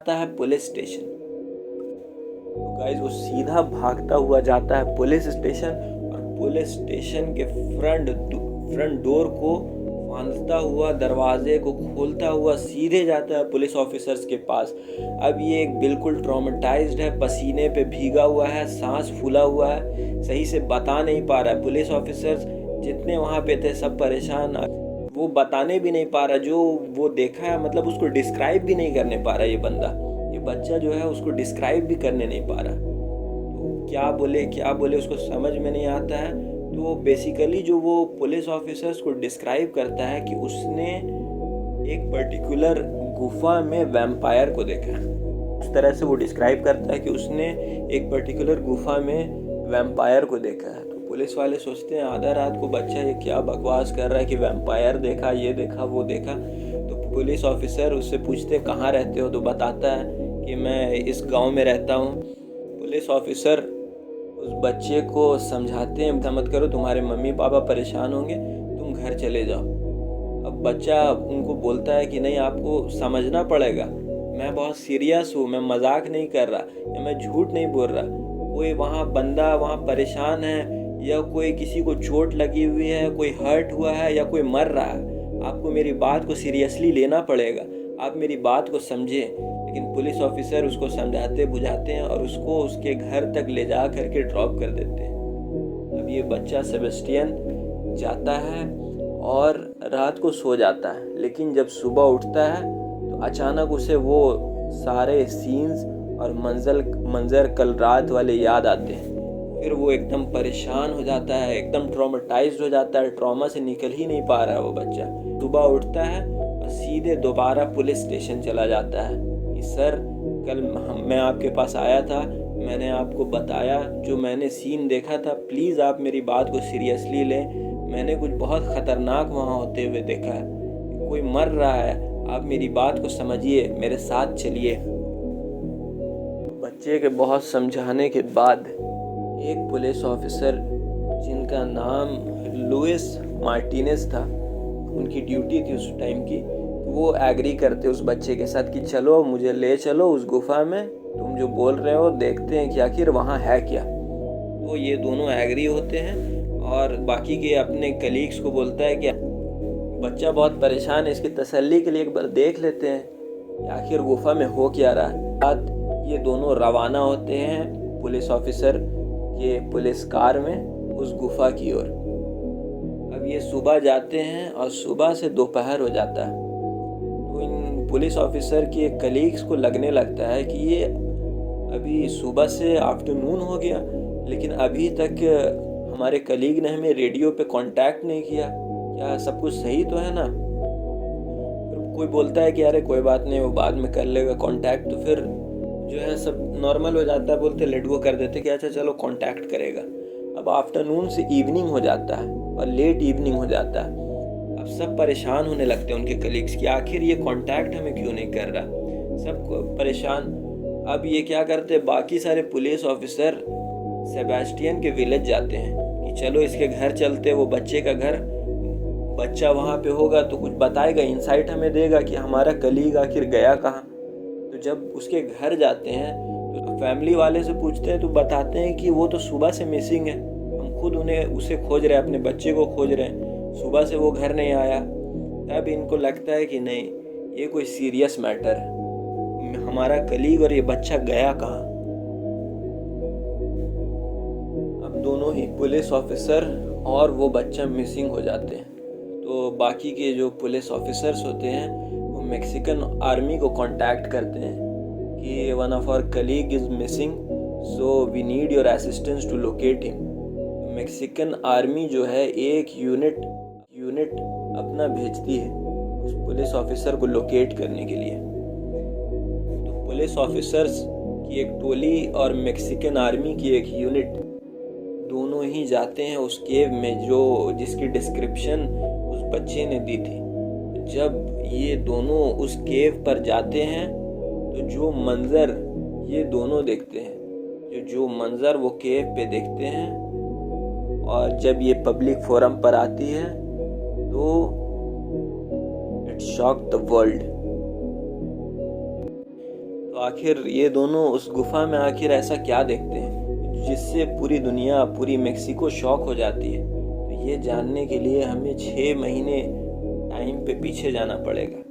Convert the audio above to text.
जाता है police station. तो गाइस वो सीधा भागता हुआ जाता है पुलिस स्टेशन और पुलिस स्टेशन के फ्रंट डोर को फांदता हुआ, दरवाजे को खोलता हुआ सीधे जाता है पुलिस ऑफिसर्स के पास। अब ये एक बिल्कुल ट्रॉमेटाइज्ड है, पसीने पे भीगा हुआ है, सांस फूला हुआ है, सही से बता नहीं पा रहा है। पुलिस ऑफिसर्स जितने वहाँ पे थे सब परेशान, वो बताने भी नहीं पा रहा जो वो देखा है, मतलब उसको डिस्क्राइब भी नहीं करने पा रहा ये बंदा, ये बच्चा जो है उसको डिस्क्राइब भी करने नहीं पा रहा। तो क्या बोले उसको समझ में नहीं आता है। तो बेसिकली जो वो पुलिस ऑफिसर्स को डिस्क्राइब करता है कि उसने एक पर्टिकुलर गुफा में वैम्पायर को देखा है। उस तरह से वो डिस्क्राइब करता है कि उसने एक पर्टिकुलर गुफा में वैम्पायर को देखा है। तो पुलिस वाले सोचते हैं आधा रात को बच्चा ये क्या बकवास कर रहा है कि वैम्पायर देखा, ये देखा, वो देखा। तो पुलिस ऑफिसर उससे पूछते कहाँ रहते हो, तो बताता है कि मैं इस गांव में रहता हूँ। पुलिस ऑफिसर उस बच्चे को समझाते हैं मत करो, तुम्हारे मम्मी पापा परेशान होंगे, तुम घर चले जाओ। अब बच्चा उनको बोलता है कि नहीं, आपको समझना पड़ेगा, मैं बहुत सीरियस हूँ, मैं मजाक नहीं कर रहा या मैं झूठ नहीं बोल रहा। कोई वहाँ बंदा वहाँ परेशान है या कोई किसी को चोट लगी हुई है, कोई हर्ट हुआ है या कोई मर रहा है, आपको मेरी बात को सीरियसली लेना पड़ेगा, आप मेरी बात को समझें। लेकिन पुलिस ऑफिसर उसको समझाते बुझाते हैं और उसको उसके घर तक ले जा करके ड्रॉप कर देते हैं। अब ये बच्चा सेबेस्टियन जाता है और रात को सो जाता है, लेकिन जब सुबह उठता है तो अचानक उसे वो सारे सीन्स और मंजर कल रात वाले याद आते हैं। फिर वो एकदम परेशान हो जाता है, एकदम ट्रॉमेटाइज्ड हो जाता है, ट्रॉमा से निकल ही नहीं पा रहा है वो बच्चा। सुबह उठता है और सीधे दोबारा पुलिस स्टेशन चला जाता है कि सर कल मैं आपके पास आया था, मैंने आपको बताया जो मैंने सीन देखा था, प्लीज़ आप मेरी बात को सीरियसली लें, मैंने कुछ बहुत ख़तरनाक वहाँ होते हुए देखा है, कोई मर रहा है, आप मेरी बात को समझिए, मेरे साथ चलिए। बच्चे के बहुत समझाने के बाद एक पुलिस ऑफिसर जिनका नाम लुइस मार्टिनेज था, उनकी ड्यूटी थी उस टाइम की, वो एग्री करते उस बच्चे के साथ कि चलो मुझे ले चलो उस गुफा में, तुम जो बोल रहे हो देखते हैं कि आखिर वहाँ है क्या। तो ये दोनों एग्री होते हैं और बाकी के अपने कलीग्स को बोलता है कि बच्चा बहुत परेशान है, इसकी तसल्ली के लिए एक बार देख लेते हैं कि आखिर गुफा में हो क्या रहा है। बाद ये दोनों रवाना होते हैं पुलिस ऑफिसर के पुलिस कार में उस गुफा की ओर। अब ये सुबह जाते हैं और सुबह से दोपहर हो जाता है। तो इन पुलिस ऑफिसर के कलीग्स को लगने लगता है कि ये अभी सुबह से आफ्टरनून हो गया, लेकिन अभी तक हमारे कलीग ने हमें रेडियो पे कांटेक्ट नहीं किया, क्या सब कुछ सही तो है ना। फिर कोई बोलता है कि अरे कोई बात नहीं, वो बाद में कर लेगा कांटेक्ट। तो फिर जो है सब नॉर्मल हो जाता है, बोलते लेट गो कर देते कि अच्छा चलो कांटेक्ट करेगा। अब आफ्टरनून से इवनिंग हो जाता है और लेट इवनिंग हो जाता है। अब सब परेशान होने लगते हैं उनके कलीग्स कि आखिर ये कांटेक्ट हमें क्यों नहीं कर रहा, सब परेशान। अब ये क्या करते, बाकी सारे पुलिस ऑफिसर सेबेस्टियन के विलेज जाते हैं कि चलो इसके घर चलते, वो बच्चे का घर, बच्चा वहाँ पे होगा तो कुछ बताएगा, इंसाइट हमें देगा कि हमारा कलीग आखिर गया कहाँ। तो जब उसके घर जाते हैं तो फैमिली वाले से पूछते हैं तो बताते हैं कि वो तो सुबह से मिसिंग है, हम खुद उसे खोज रहे हैं, अपने बच्चे को खोज रहे हैं, सुबह से वो घर नहीं आया। तब इनको लगता है कि नहीं, ये कोई सीरियस मैटर है, हमारा कलीग और ये बच्चा गया कहाँ। अब दोनों ही पुलिस ऑफिसर और वो बच्चा मिसिंग हो जाते हैं। तो बाकी के जो पुलिस ऑफिसर्स होते हैं वो मैक्सिकन आर्मी को कांटेक्ट करते हैं कि one of our colleague is missing, so we need your assistance to locate him. Mexican army जो है एक यूनिट अपना भेजती है उस पुलिस ऑफिसर को लोकेट करने के लिए। तो पुलिस ऑफिसर्स की एक टोली और मैक्सिकन आर्मी की एक यूनिट दोनों ही जाते हैं उस केव में जो जिसकी डिस्क्रिप्शन उस बच्चे ने दी थी। जब ये दोनों उस केव पर जाते हैं तो जो मंजर ये दोनों देखते हैं, जो मंजर वो केव पे देखते हैं, और जब ये पब्लिक फोरम पर आती है तो इट शॉक द वर्ल्ड। तो आखिर ये दोनों उस गुफा में आखिर ऐसा क्या देखते हैं जिससे पूरी दुनिया, पूरी मेक्सिको शॉक हो जाती है। तो ये जानने के लिए हमें 6 महीने टाइम पे पीछे जाना पड़ेगा।